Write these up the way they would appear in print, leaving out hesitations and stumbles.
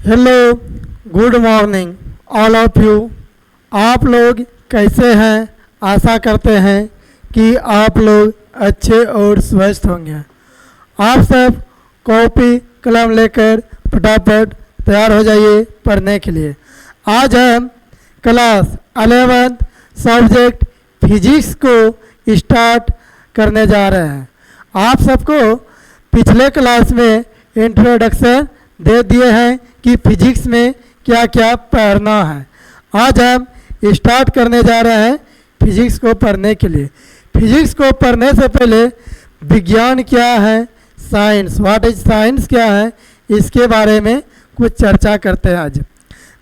Hello, good morning all of you. आप लोग कैसे हैं? आशा करते हैं कि आप लोग अच्छे और स्वस्थ होंगे। आप सब कॉपी कलम लेकर फटाफट तैयार हो जाइए पढ़ने के लिए। आज हम क्लास 11th सब्जेक्ट फिजिक्स को स्टार्ट करने जा रहे हैं। आप सबको पिछले क्लास में इंट्रोडक्शन दे दिए हैं कि फिजिक्स में क्या क्या पढ़ना है। आज हम स्टार्ट करने जा रहे हैं फिजिक्स को पढ़ने के लिए। फिजिक्स को पढ़ने से पहले विज्ञान क्या है, साइंस, व्हाट इज साइंस क्या है, इसके बारे में कुछ चर्चा करते हैं आज।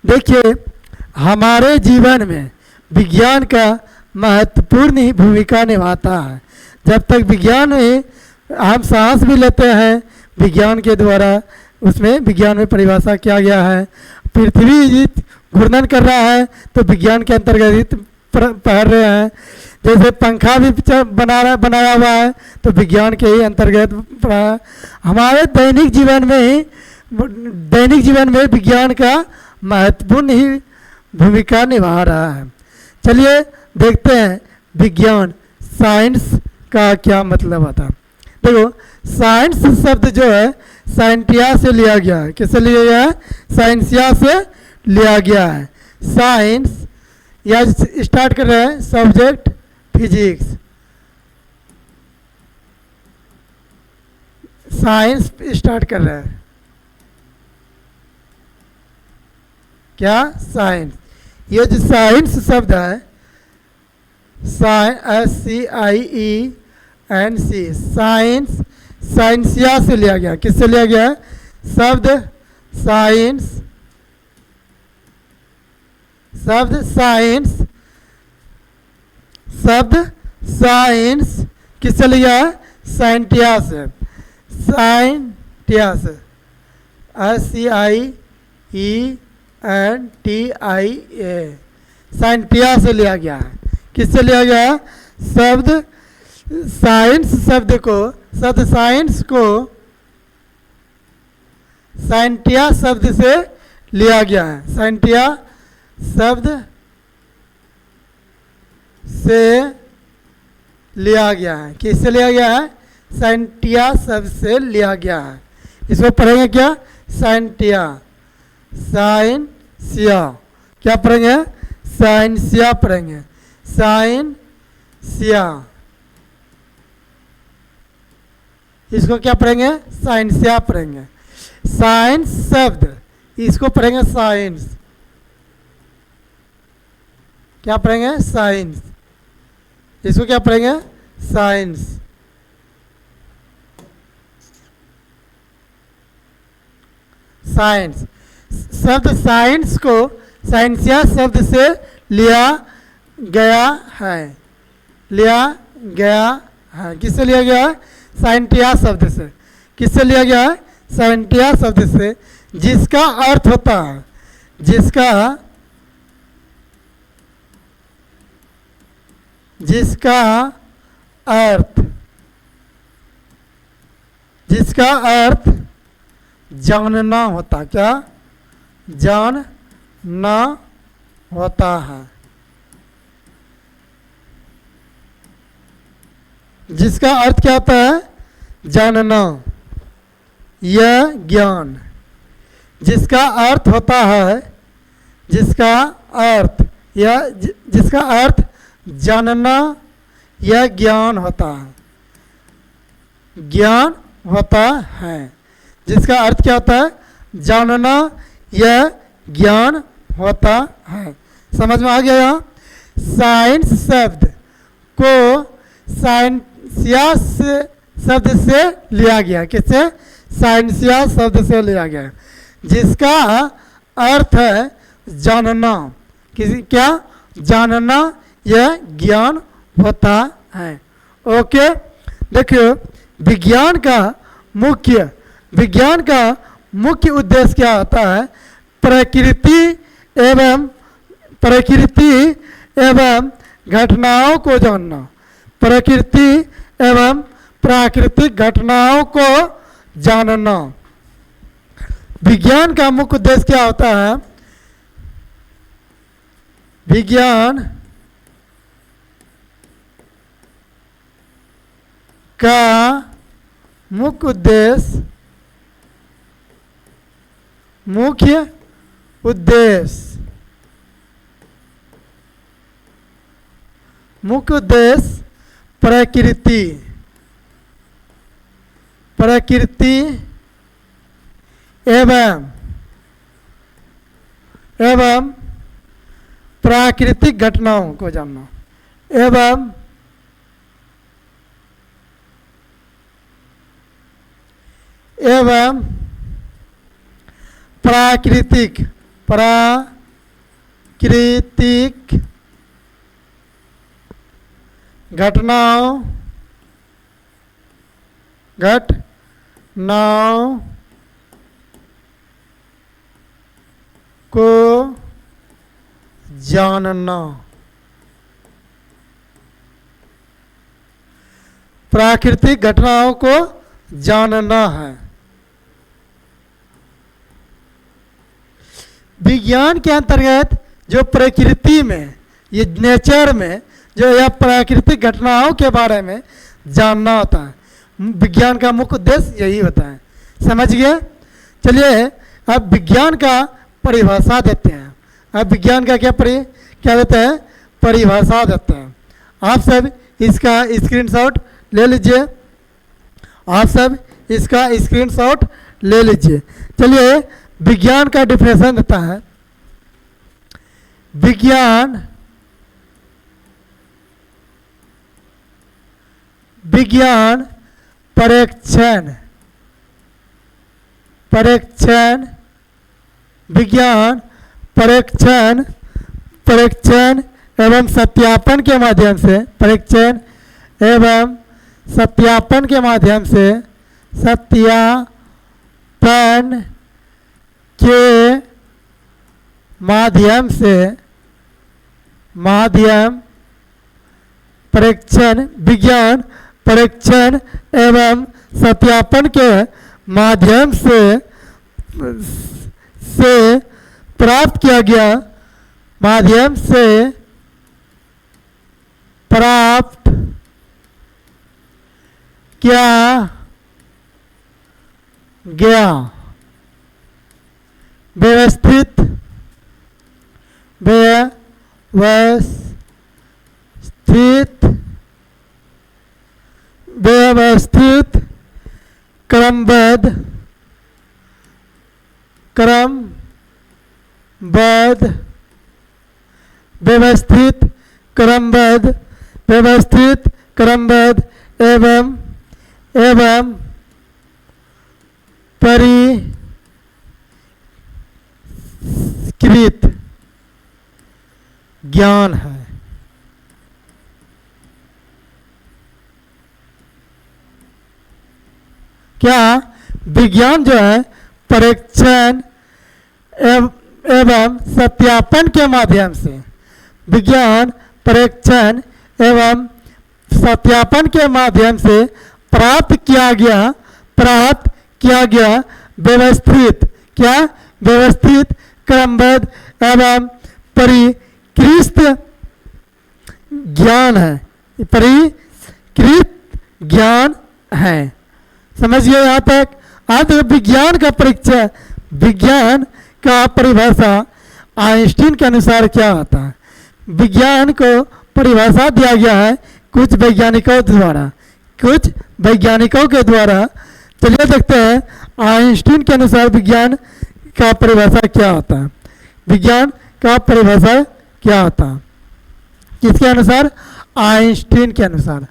देखिए, हमारे जीवन में विज्ञान का महत्वपूर्ण ही भूमिका निभाता है। जब तक विज्ञान में हम सांस भी लेते हैं, विज्ञान के द्वारा उसमें विज्ञान में परिभाषा किया गया है। पृथ्वी घूर्णन कर रहा है तो विज्ञान के अंतर्गत पढ़ रहे हैं। जैसे पंखा भी बनाया हुआ है तो विज्ञान के ही अंतर्गत पढ़ा। हमारे दैनिक जीवन में विज्ञान का महत्वपूर्ण ही भूमिका निभा रहा है। चलिए देखते हैं विज्ञान, साइंस का क्या मतलब आता है। देखो, साइंस शब्द जो है साइंटिया से लिया गया है। किससे लिया गया है? साइंसिया से लिया गया है। साइंस या स्टार्ट कर रहे हैं सब्जेक्ट फिजिक्स। साइंस स्टार्ट कर रहे हैं क्या? साइंस। ये जो साइंस शब्द है, SCIENC, साइंस साइंसिया से लिया गया। किससे लिया गया? शब्द साइंस, शब्द साइंस किससे लिया? साइंटिया से, साइंटिया से, SCIENTIA, साइंटिया से लिया गया है। किससे लिया गया? शब्द साइंस शब्द साइंस को साइंटिया शब्द से लिया गया है। साइंटिया शब्द से लिया गया है। किससे लिया गया है? साइंटिया शब्द से लिया गया है। इसको पढ़ेंगे क्या? Scientia, scientia. क्या पढ़ेंगे? साइंसिया पढ़ेंगे, साइंसिया। इसको क्या पढ़ेंगे? साइंसिया पढ़ेंगे। साइंस शब्द, इसको पढ़ेंगे साइंस। क्या पढ़ेंगे? साइंस। इसको क्या पढ़ेंगे? साइंस। साइंस शब्द साइंस को साइंसिया शब्द से लिया गया है। किससे लिया गया है? साइंटिया शब्द से। किससे लिया गया है? साइंटिया शब्द से, जिसका अर्थ होता है, जिसका अर्थ जानना होता। क्या? जानना होता है। जिसका अर्थ क्या होता है? जानना या ज्ञान। जिसका अर्थ होता है, जिसका अर्थ जानना या ज्ञान होता है। ज्ञान होता है। जिसका अर्थ क्या होता है? जानना या ज्ञान होता है। समझ में आ गया? साइंस शब्द को साइंसिया शब्द से लिया गया। किससे? साइंसिया शब्द से लिया गया, जिसका अर्थ है जानना। क्या? जानना यह ज्ञान होता है। ओके, देखियो, विज्ञान का मुख्य उद्देश्य क्या होता है? प्रकृति एवं घटनाओं को जानना। प्रकृति एवं प्राकृतिक घटनाओं को जानना। विज्ञान का मुख्य उद्देश्य क्या होता है? विज्ञान का मुख्य उद्देश्य प्रकृति एवं प्राकृतिक घटनाओं को जानना एवं प्राकृतिक घटनाओं को जानना। प्राकृतिक घटनाओं को जानना है। विज्ञान के अंतर्गत जो प्रकृति में, ये नेचर में जो यह प्राकृतिक घटनाओं के बारे में जानना होता है, विज्ञान का मुख्य उद्देश्य यही होता है। समझ गए? चलिए अब विज्ञान का परिभाषा देते हैं। अब विज्ञान का क्या देते हैं? परिभाषा देते हैं। आप सब इसका स्क्रीनशॉट ले लीजिए। चलिए विज्ञान का डिफिनेशन देता है। विज्ञान परीक्षण एवं सत्यापन के माध्यम से विज्ञान परीक्षण एवं सत्यापन के माध्यम से प्राप्त किया गया व्यवस्थित क्रमबद्ध एवं परिष्कृत ज्ञान है। क्या विज्ञान जो है परीक्षण एवं सत्यापन के माध्यम से प्राप्त किया गया व्यवस्थित क्रमबद्ध एवं परिष्कृत ज्ञान है। समझिए यहाँ तक। आज विज्ञान का परिभाषा आइंस्टीन के अनुसार क्या होता है? विज्ञान को परिभाषा दिया गया है कुछ वैज्ञानिकों के द्वारा। चलिए देखते हैं आइंस्टीन के अनुसार विज्ञान का परिभाषा क्या होता है। किसके अनुसार? आइंस्टीन के अनुसार।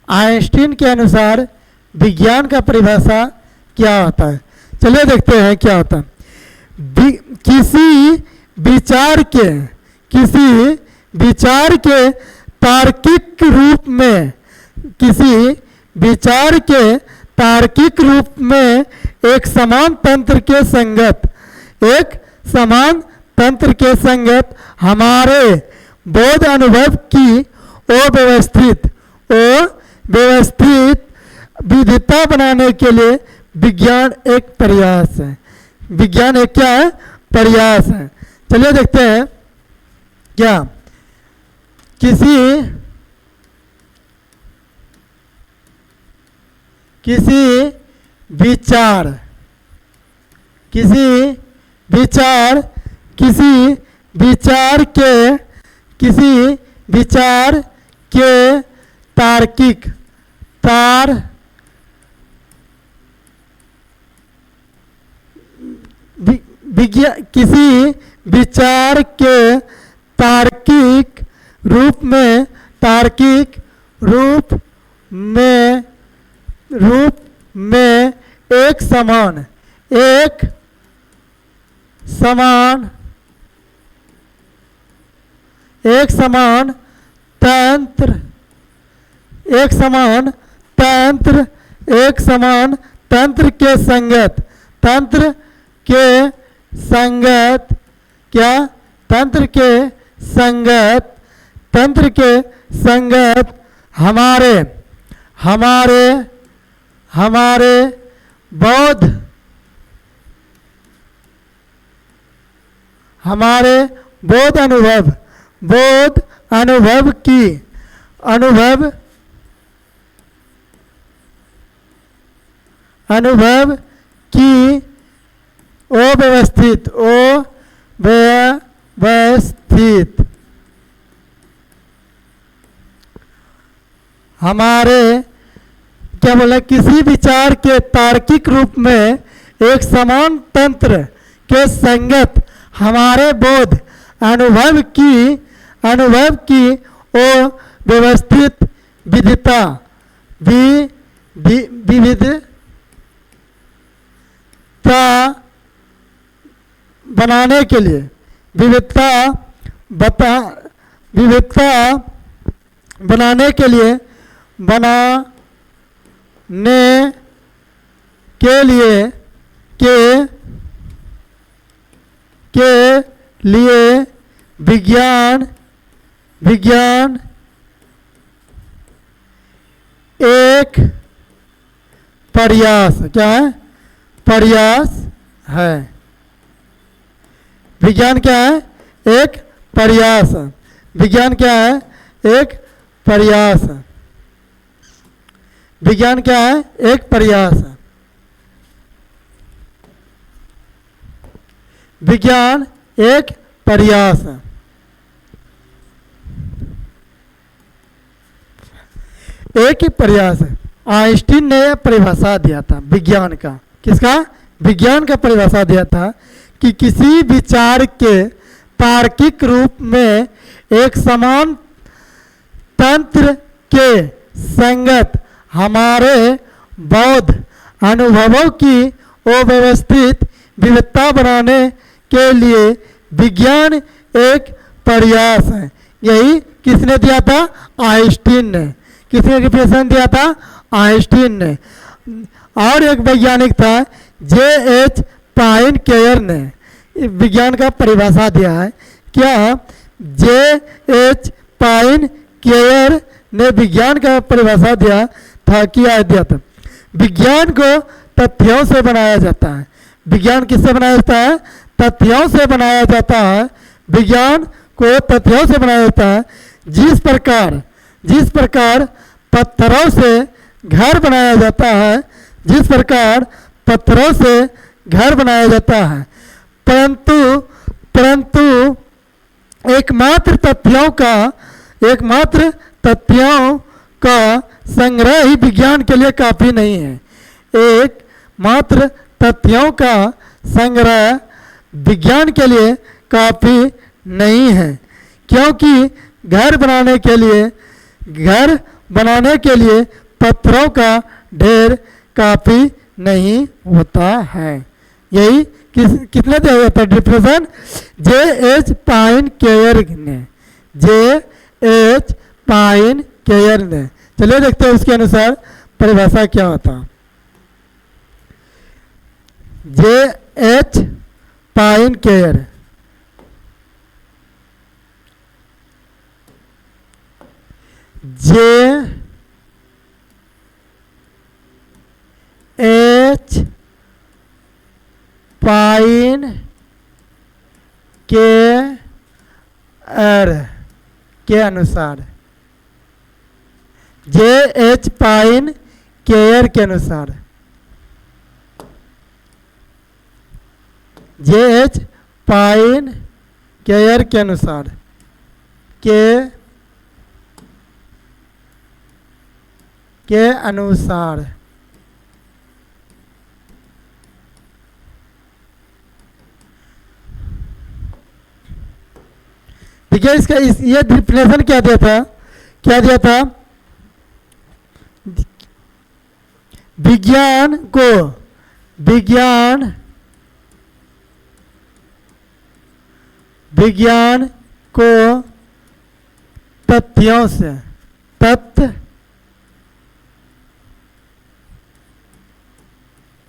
आइंस्टीन के अनुसार विज्ञान का परिभाषा क्या होता है? चलिए देखते हैं क्या होता है। किसी विचार के तार्किक रूप में एक समान तंत्र के संगत हमारे बोध अनुभव की व्यवस्थित विविधता बनाने के लिए विज्ञान एक प्रयास है। विज्ञान एक क्या है? प्रयास है। चलिए देखते हैं क्या किसी विचार के तार्किक किसी विचार के तार्किक रूप में एक समान तंत्र के संगत हमारे बोध अनुभव की अव्यवस्थित हमारे क्या बोला, किसी विचार के तार्किक रूप में एक समान तंत्र के संगत हमारे बोध अनुभव की व्यवस्थित विविधता बनाने के लिए विज्ञान एक प्रयास क्या है? प्रयास है। विज्ञान क्या है? एक प्रयास। विज्ञान क्या है? एक प्रयास। विज्ञान क्या है? एक प्रयास। विज्ञान एक प्रयास। एक ही प्रयास है। आइंस्टीन ने परिभाषा दिया था विज्ञान का। किसका? विज्ञान का परिभाषा दिया था कि किसी विचार के तार्किक रूप में एक समान तंत्र के संगत हमारे बौद्ध अनुभवों की अव्यवस्थित विविधता बनाने के लिए विज्ञान एक प्रयास है। यही किसने दिया था? आइंस्टीन ने। किसने रिप्रेजेंट दिया था? आइंस्टीन ने। और एक वैज्ञानिक था J.H. पाइन केयर ने विज्ञान का परिभाषा दिया है। क्या J.H. पाइन केयर ने विज्ञान का परिभाषा दिया था? दिया था विज्ञान को तथ्यों से बनाया जाता है। विज्ञान किससे बनाया जाता है? तथ्यों से बनाया जाता है। विज्ञान को तथ्यों से बनाया जाता है। जिस प्रकार पत्थरों से घर बनाया जाता है, परंतु एकमात्र तथ्यों का संग्रह ही विज्ञान के लिए काफी नहीं है। एकमात्र तथ्यों का संग्रह विज्ञान के लिए काफी नहीं है, क्योंकि घर बनाने के लिए पत्थरों का ढेर काफी नहीं होता है। यही कितने दिया था डिफरेंस? J.H. पाइन केयर ने। J.H. पाइन केयर ने। चलिए देखते हैं उसके अनुसार परिभाषा क्या होता। J.H. Pine care J H pine care के अनुसार, JH पाइन केयर के अनुसार, JH पाइन केयर के अनुसार, के अनुसार देखिए इसका ये डिफिनेशन क्या दिया था, विज्ञान को तथ्यों से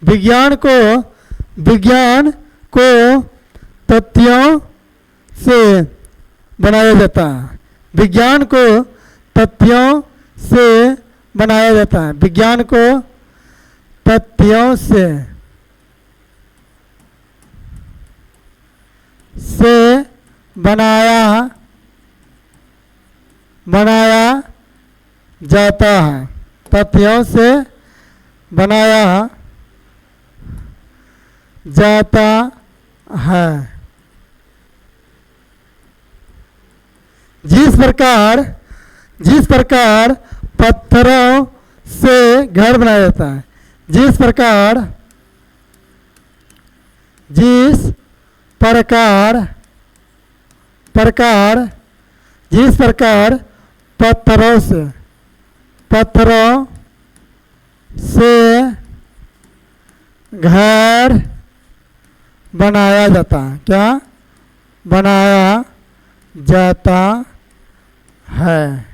विज्ञान को तथ्यों से बनाया जाता है, विज्ञान को तथ्यों से बनाया जाता है, विज्ञान को तथ्यों से बनाया जाता है, तथ्यों से बनाया जाता है। जिस प्रकार पत्थरों से घर बनाया जाता है, जिस प्रकार पत्थरों से घर बनाया जाता है, क्या बनाया जाता है,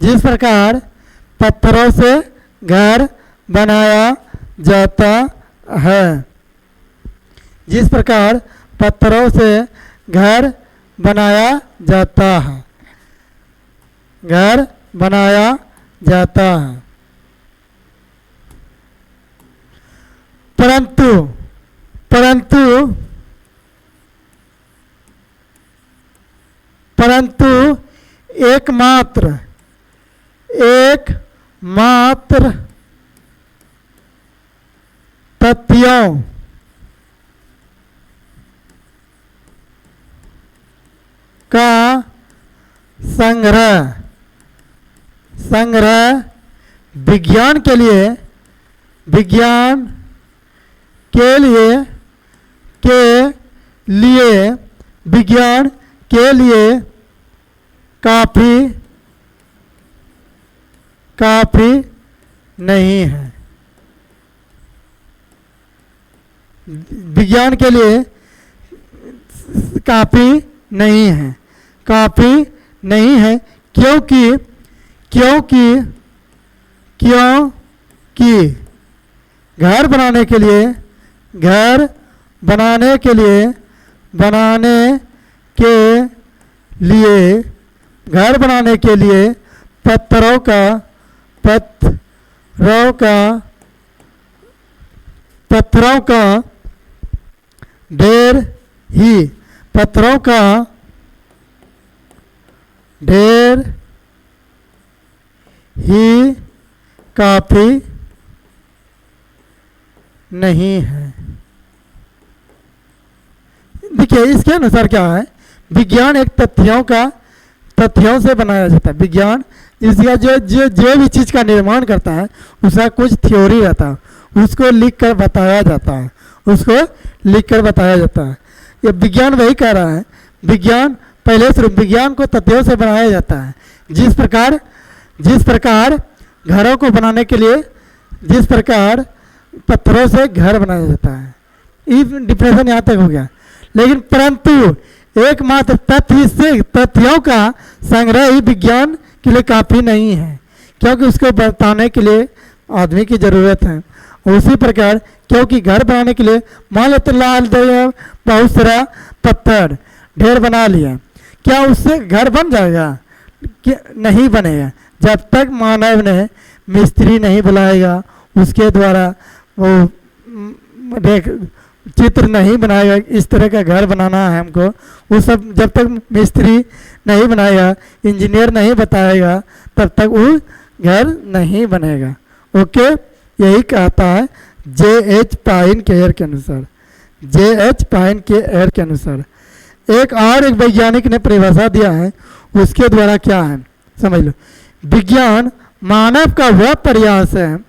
जिस प्रकार पत्थरों से घर बनाया जाता है, जिस प्रकार पत्थरों से घर बनाया जाता है, घर बनाया जाता है। परंतु एकमात्र तथ्यों का संग्रह विज्ञान के लिए काफी नहीं है, विज्ञान के लिए काफी नहीं है, क्योंकि घर बनाने के लिए पत्थरों का ढेर ही काफी नहीं है। देखिए इसके अनुसार क्या है, विज्ञान एक तथ्यों से बनाया जाता है, विज्ञान इसका जो भी चीज का निर्माण करता है उसका कुछ थ्योरी रहता है, उसको लिख कर बताया जाता है, ये विज्ञान वही कह रहा है, विज्ञान पहले से विज्ञान को तथ्यों से बनाया जाता है, जिस प्रकार घरों को बनाने के लिए जिस प्रकार पत्थरों से घर बनाया जाता है। ये डिफिनेशन यहाँ तक हो गया, लेकिन परंतु एकमात्र तथ्यों का संग्रह ही विज्ञान के लिए काफी नहीं है, क्योंकि उसको बताने के लिए आदमी की जरूरत है। उसी प्रकार क्योंकि घर बनाने के लिए मान लेते लाल बहुत सारा पत्थर ढेर बना लिया, क्या उससे घर बन जाएगा? कि नहीं बनेगा। जब तक मानव ने मिस्त्री नहीं बुलाएगा, उसके द्वारा वो देख चित्र नहीं बनाएगा, इस तरह का घर बनाना है हमको, वो सब जब तक मिस्त्री नहीं बनाएगा, इंजीनियर नहीं बताएगा, तब तक वो घर नहीं बनेगा। ओके, यही कहता है J.H. पाइन केयर के अनुसार। J.H. पाइन केयर के अनुसार एक वैज्ञानिक ने परिभाषा दिया है, उसके द्वारा क्या है समझ लो। विज्ञान मानव का वह प्रयास है,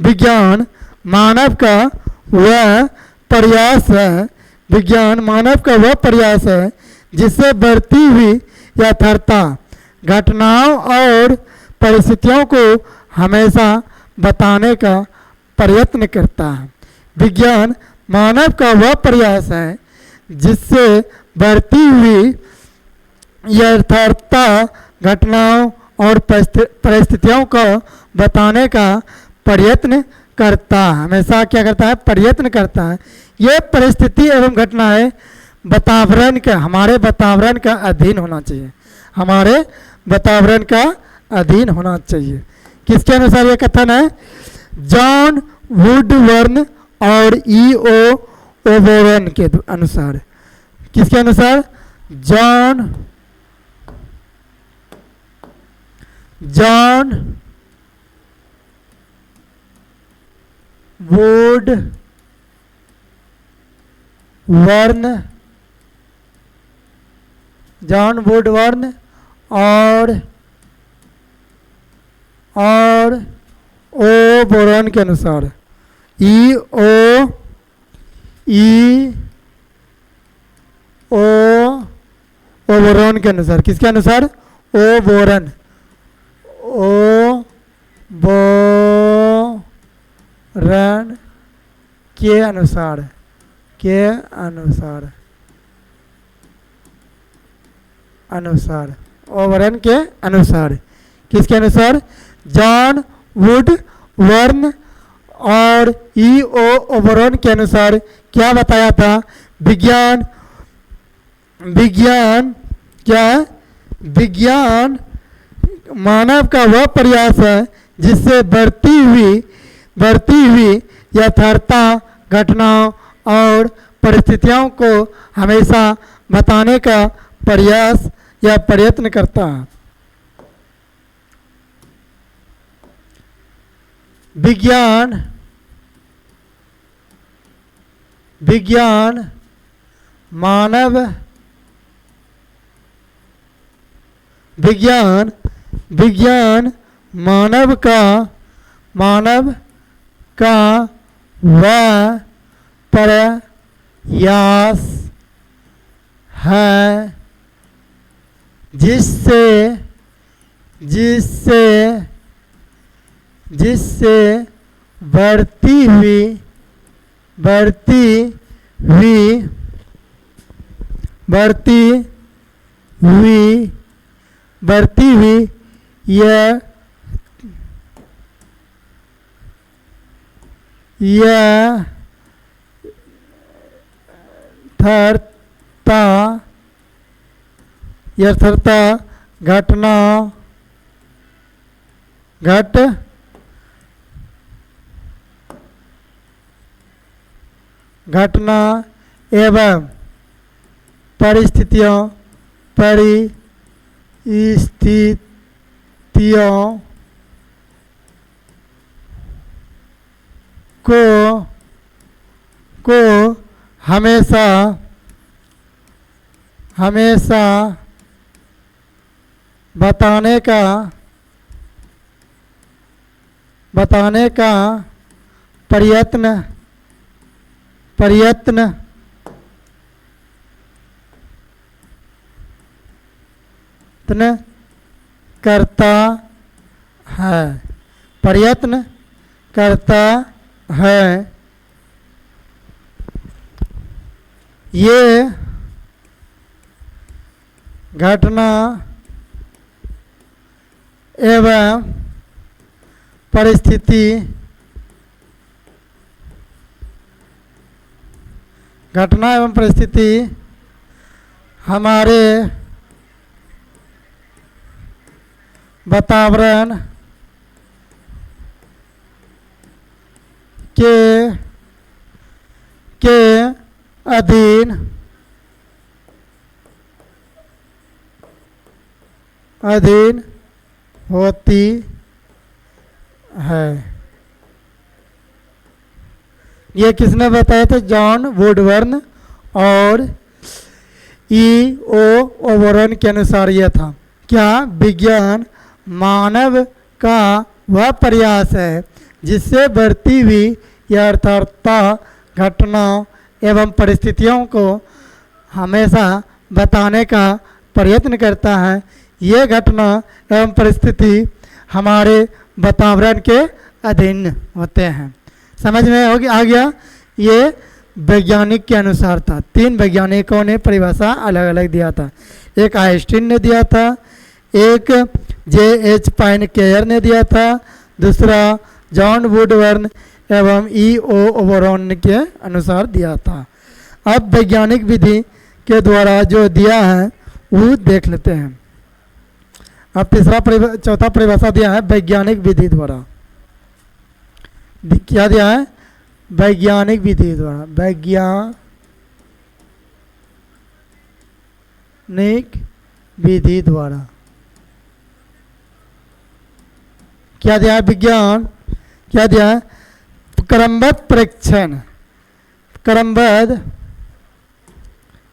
विज्ञान मानव का वह प्रयास है, विज्ञान मानव का वह प्रयास है जिससे बढ़ती हुई यथार्थता घटनाओं और परिस्थितियों को हमेशा बताने का प्रयत्न करता है। विज्ञान मानव का वह प्रयास है जिससे बढ़ती हुई यथार्थता घटनाओं और परिस्थितियों को बताने का प्रयत्न करता है। हमेशा क्या करता है? प्रयत्न करता है। ये परिस्थिति एवं घटनाएं वातावरण का, हमारे वातावरण का अधीन होना चाहिए, हमारे वातावरण का अधीन होना चाहिए। किसके अनुसार ये कथन है? जॉन वुडवर्न और E.O. ओबोरन के अनुसार। किसके अनुसार? जॉन वुडवर्न और ओबोरन के अनुसार। E.O. ओबोरन के अनुसार। किसके अनुसार? ओबोरन के अनुसार, ओबोरन के अनुसार। किसके अनुसार? जॉन वुडवर्न और E.O. ओबोरन के अनुसार क्या बताया था? विज्ञान मानव का वह प्रयास है जिससे बढ़ती हुई यथार्थता घटनाओं और परिस्थितियों को हमेशा बताने का प्रयास या प्रयत्न करता है। विज्ञान मानव का वह प्रयास है जिससे बढ़ती हुई यथार्थता घटना एवं परिस्थितियों को हमेशा बताने का प्रयत्न करता है। ये घटना एवं परिस्थिति हमारे वातावरण के अधीन होती है। ये किसने बताया था? जॉन वुडवर्न और E.O. ओबरॉन के अनुसार यह था। क्या विज्ञान मानव का वह प्रयास है जिससे बढ़ती हुई यथार्थता घटनाओं एवं परिस्थितियों को हमेशा बताने का प्रयत्न करता है। ये घटना एवं परिस्थिति हमारे वातावरण के अधीन होते हैं। समझ में आ गया? ये वैज्ञानिक के अनुसार था। 3 वैज्ञानिकों ने परिभाषा अलग अलग दिया था। एक आइंस्टीन ने दिया था, एक J.H. पाइनकेयर ने दिया था, दूसरा जॉन वुडवर्न एवं E.O. ओबरॉन के अनुसार दिया था। अब वैज्ञानिक विधि के द्वारा जो दिया है वो देख लेते हैं। अब चौथा परिभाषा दिया है वैज्ञानिक विधि द्वारा। क्या दिया है? वैज्ञानिक विधि द्वारा। वैज्ञानिक विधि द्वारा क्या दिया है? विज्ञान क्या दिया है? क्रमबद्ध परीक्षण, क्रमबद्ध,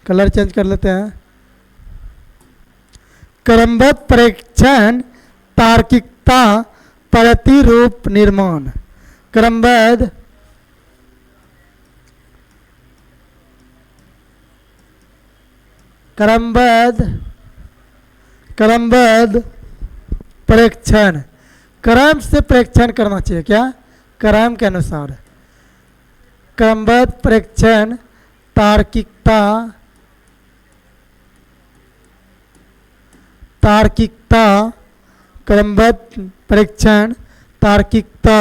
कलर चेंज कर लेते हैं, क्रमबद्ध परीक्षण, तार्किकता, प्रतिरूप निर्माण। क्रमबद्ध परीक्षण, क्रम से परीक्षण करना चाहिए। क्या? क्रम के अनुसार। क्रमबद्ध परीक्षण, तार्किकता, क्रमबद्ध परीक्षण, तार्किकता,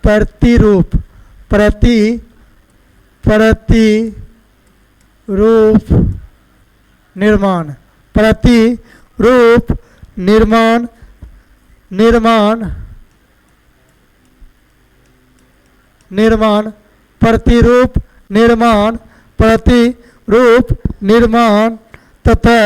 प्रतिरूप निर्माण, प्रतिरूप निर्माण, प्रतिरूप निर्माण तथा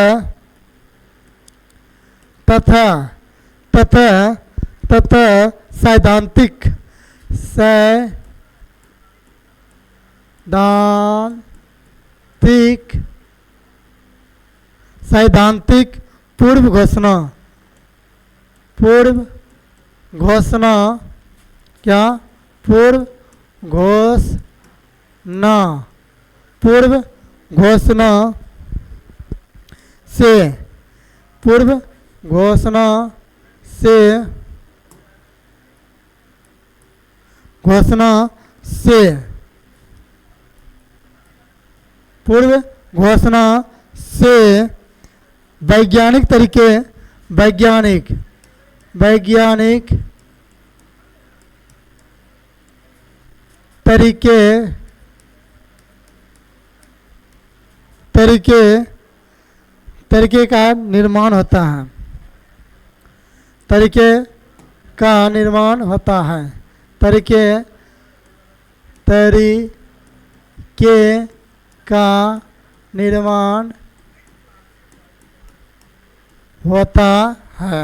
सैद्धांतिक पूर्व घोषणा से वैज्ञानिक तरीके का निर्माण होता है। तरीके का निर्माण होता है। तरीके का निर्माण होता है।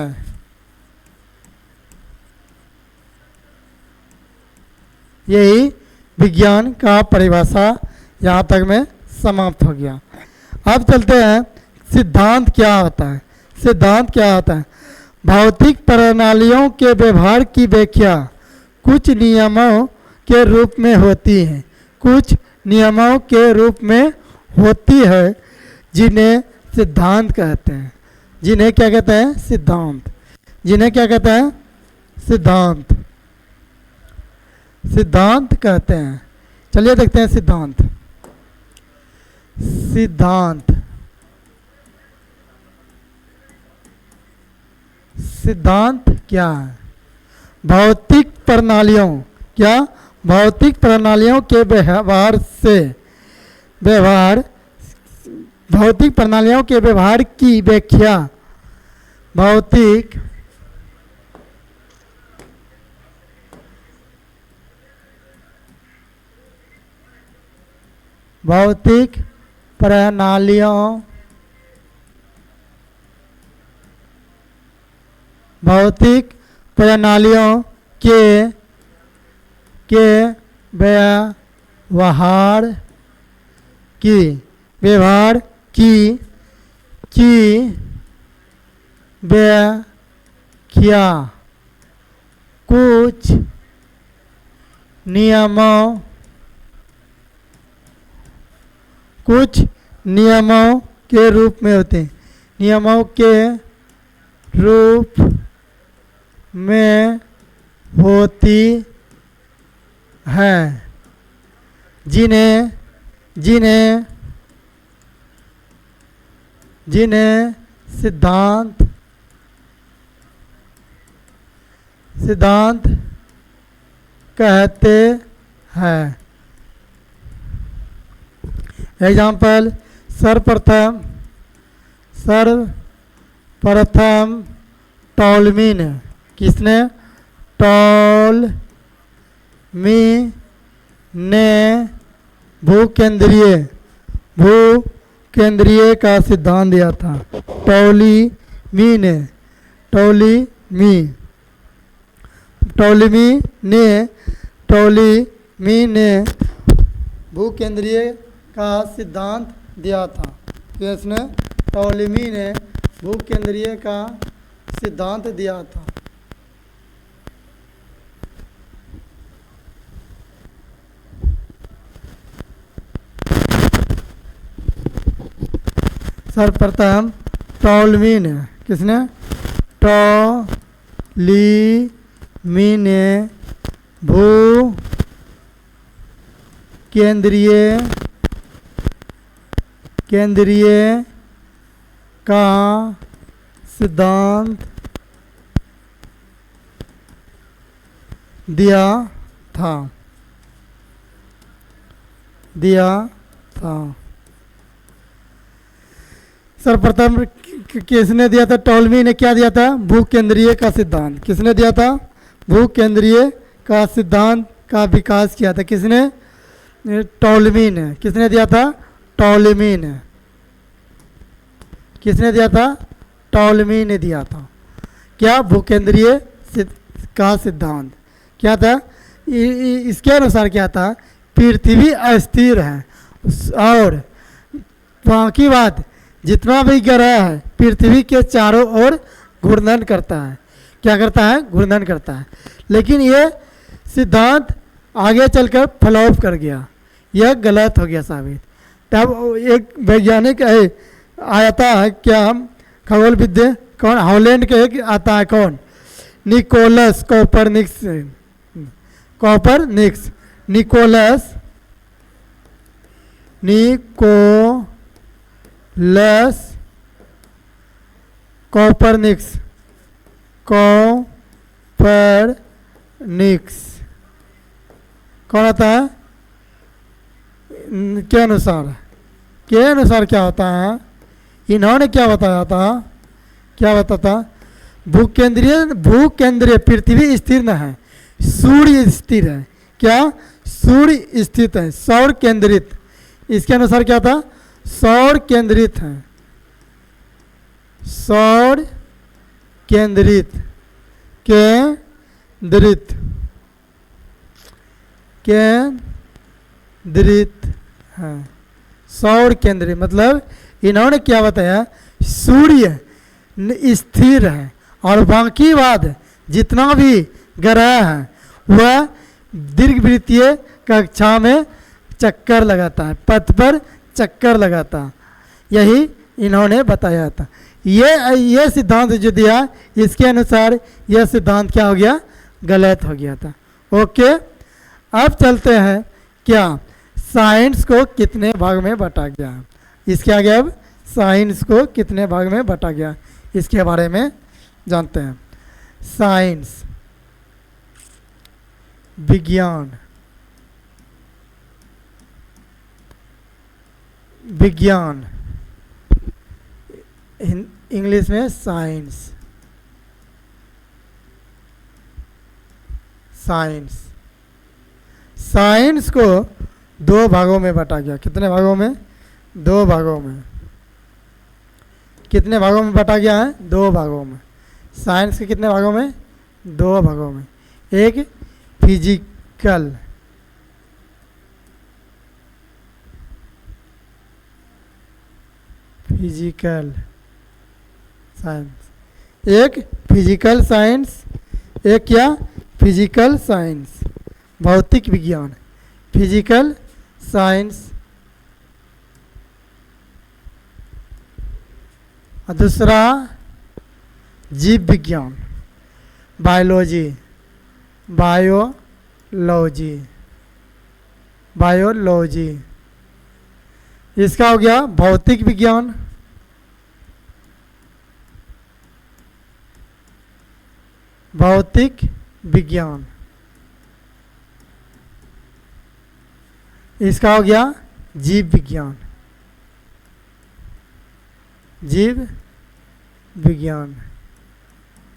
यही विज्ञान का परिभाषा यहाँ तक में समाप्त हो गया। अब चलते हैं सिद्धांत क्या होता है। सिद्धांत क्या होता है? भौतिक प्रणालियों के व्यवहार की व्याख्या कुछ नियमों के रूप में होती है। कुछ नियमों के रूप में होती है जिन्हें सिद्धांत कहते हैं। जिन्हें क्या कहते हैं? सिद्धांत। जिन्हें क्या कहते हैं? सिद्धांत। सिद्धांत कहते हैं। चलिए देखते हैं सिद्धांत। सिद्धांत सिद्धांत क्या है? भौतिक प्रणालियों क्या? भौतिक प्रणालियों के भौतिक प्रणालियों के व्यवहार की व्याख्या भौतिक भौतिक प्रणालियों भौतिक प्रणालियों के व्यवहार की व्याख्या कुछ नियमों के रूप में होते हैं, नियमों के रूप में होती है, जिन्हें सिद्धांत कहते हैं। एग्जाम्पल, सर्वप्रथम टॉलमी ने, किसने? टॉलमी ने भूकेंद्रीय का सिद्धांत दिया था। टॉलमी ने भूकेंद्रीय का सिद्धांत दिया था। किसने? टॉलमी ने भूकेंद्रीय का सिद्धांत दिया था। सर्वप्रथम टॉलमी ने, किसने? टॉलमी ने केंद्रीय का सिद्धांत दिया था। सर्वप्रथम किसने दिया था? टॉलमी ने क्या दिया था? भूकेंद्रीय का सिद्धांत। किसने दिया था? भूकेंद्रीय का सिद्धांत का विकास किया था। किसने? टॉलमी ने। किसने दिया था? टॉलमी ने। किसने दिया था? टॉलमी ने दिया था। क्या? भूकेंद्रीय का सिद्धांत क्या था? इसके अनुसार क्या था? पृथ्वी अस्थिर है और बाकी बात जितना भी ग्रह है पृथ्वी के चारों ओर घूर्णन करता है। क्या करता है? घूर्णन करता है। लेकिन ये सिद्धांत आगे चलकर फ्लॉप कर गया, यह गलत हो गया साबित। तब एक वैज्ञानिक आया था, क्या हम खगोल विद्या, कौन? हॉलैंड के एक आता है, कौन? Nicholas Copernicus. कोपरनिक्स कौन आता है? के अनुसार क्या होता है? इन्होंने क्या बताया था? क्या बताता? भूकेंद्रीय पृथ्वी स्थिर न है, सूर्य स्थिर है। क्या? सूर्य स्थित है, सौर केंद्रित। इसके अनुसार क्या था? सौर केंद्रित है, सौर केंद्रित है। सौर केंद्रित मतलब इन्होंने क्या बताया? सूर्य स्थिर है और बाकी बाद जितना भी ग्रह है वह दीर्घवृत्तीय कक्षा में चक्कर लगाता है, पथ पर चक्कर लगाता। यही इन्होंने बताया था। ये सिद्धांत जो दिया, इसके अनुसार यह सिद्धांत क्या हो गया? गलत हो गया था। ओके, अब चलते हैं क्या साइंस को कितने भाग में बांटा गया। इसके आगे अब साइंस को कितने भाग में बांटा गया इसके बारे में जानते हैं। साइंस विज्ञान, इंग्लिश में साइंस। साइंस। साइंस को दो भागों में बांटा गया। कितने भागों में? दो भागों में। कितने भागों में बांटा गया है? दो भागों में। साइंस के कितने भागों में? दो भागों में। एक फिजिकल, फिजिकल साइंस, एक फिजिकल साइंस, एक क्या? फिजिकल साइंस, भौतिक विज्ञान, फिजिकल साइंस। और दूसरा जीव विज्ञान, बायोलॉजी, बायोलॉजी, बायोलॉजी। इसका हो गया भौतिक विज्ञान। भौतिक विज्ञान। इसका हो गया जीव विज्ञान। जीव विज्ञान।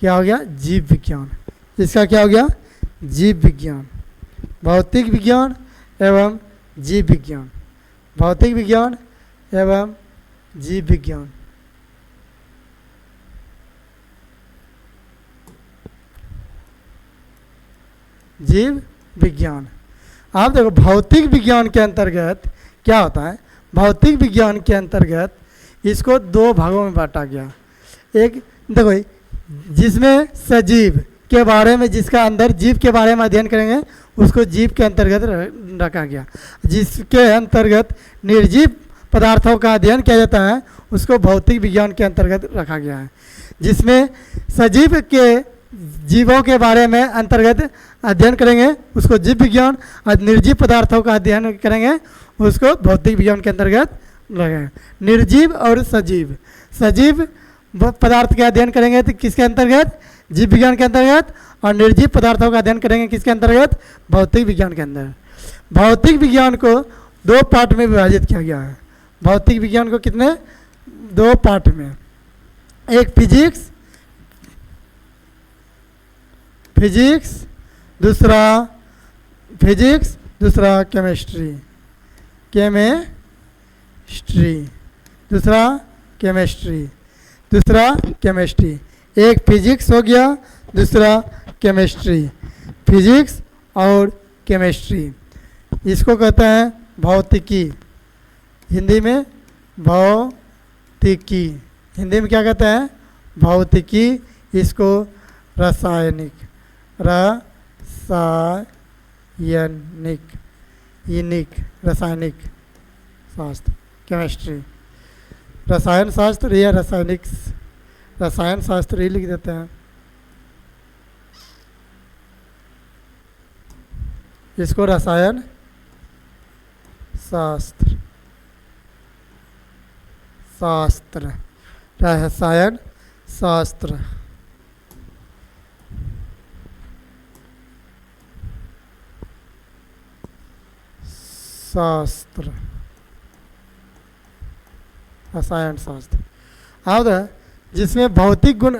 क्या हो गया? जीव विज्ञान। इसका क्या हो गया? जीव विज्ञान। भौतिक विज्ञान एवं जीव विज्ञान। भौतिक विज्ञान एवं जीव विज्ञान। जीव विज्ञान। आप देखो भौतिक विज्ञान के अंतर्गत क्या होता है? भौतिक विज्ञान के अंतर्गत इसको दो भागों में बांटा गया। एक देखो जिसमें सजीव के बारे में, जिसका अंदर जीव के बारे में अध्ययन करेंगे उसको जीव के अंतर्गत रखा गया। जिसके अंतर्गत निर्जीव पदार्थों का अध्ययन किया जाता है उसको भौतिक विज्ञान के अंतर्गत रखा गया है। जिसमें सजीव के जीवों के बारे में अंतर्गत अध्ययन करेंगे उसको जीव विज्ञान, और निर्जीव पदार्थों का अध्ययन करेंगे उसको भौतिक विज्ञान के अंतर्गत लगेगा। निर्जीव और सजीव, सजीव पदार्थ का अध्ययन करेंगे तो किसके अंतर्गत? जीव विज्ञान के अंतर्गत। और निर्जीव पदार्थों का अध्ययन करेंगे किसके अंतर्गत? भौतिक विज्ञान के अंदर। भौतिक विज्ञान को दो पार्ट में विभाजित किया गया है। भौतिक विज्ञान को कितने? दो पार्ट में। एक फिजिक्स, फिजिक्स, दूसरा फिजिक्स, दूसरा केमिस्ट्री, केमिस्ट्री, दूसरा केमिस्ट्री, दूसरा केमिस्ट्री। एक फिजिक्स हो गया, दूसरा केमिस्ट्री। फिजिक्स और केमिस्ट्री इसको कहते हैं भौतिकी। हिंदी में भौतिकी। हिंदी में क्या कहते हैं? भौतिकी। इसको रासायनिक, रासायनिक, रासायनिक शास्त्र, केमिस्ट्री। रसायन शास्त्र या रासायनिक, रसायन शास्त्र ही लिख देते हैं। इसको रसायन शास्त्र, शास्त्र, रसायन शास्त्र। शास्त्र, रसायन शास्त्र। अब जिसमें भौतिक गुण,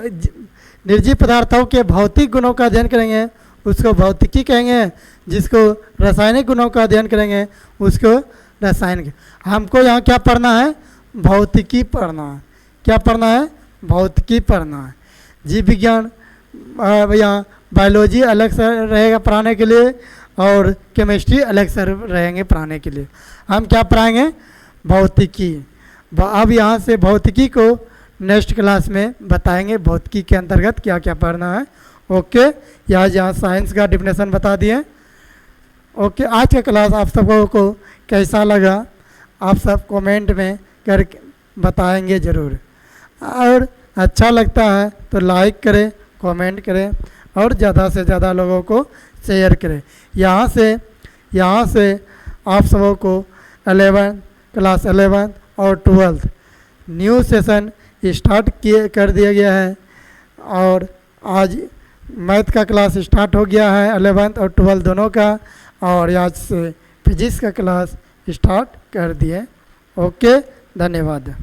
निर्जीव पदार्थों के भौतिक गुणों का अध्ययन करेंगे उसको भौतिकी कहेंगे। जिसको रासायनिक गुणों का अध्ययन करेंगे उसको रासायनिक। हमको यहाँ क्या पढ़ना है? भौतिकी पढ़ना है। क्या पढ़ना है? भौतिकी पढ़ना है। जीव विज्ञान यहाँ बायोलॉजी अलग से रहेगा पढ़ाने के लिए और केमिस्ट्री अलग से रहेंगे पढ़ाने के लिए। हम क्या पढ़ाएंगे? भौतिकी। अब यहाँ से भौतिकी को नेक्स्ट क्लास में बताएंगे भौतिकी के अंतर्गत क्या क्या पढ़ना है। ओके, यहाँ साइंस का डिफिनेशन बता दिए। ओके, आज का क्लास आप सबको को कैसा लगा आप सब कमेंट में कर बताएंगे ज़रूर। और अच्छा लगता है तो लाइक करें, कमेंट करें और ज़्यादा से ज़्यादा लोगों को शेयर करें। यहाँ से आप सबों को 11 क्लास 11 और 12 न्यू सेशन स्टार्ट कर दिया गया है। और आज मैथ का क्लास स्टार्ट हो गया है 11 और 12 दोनों का। और आज से फिजिक्स का क्लास स्टार्ट कर दिए। ओके, धन्यवाद।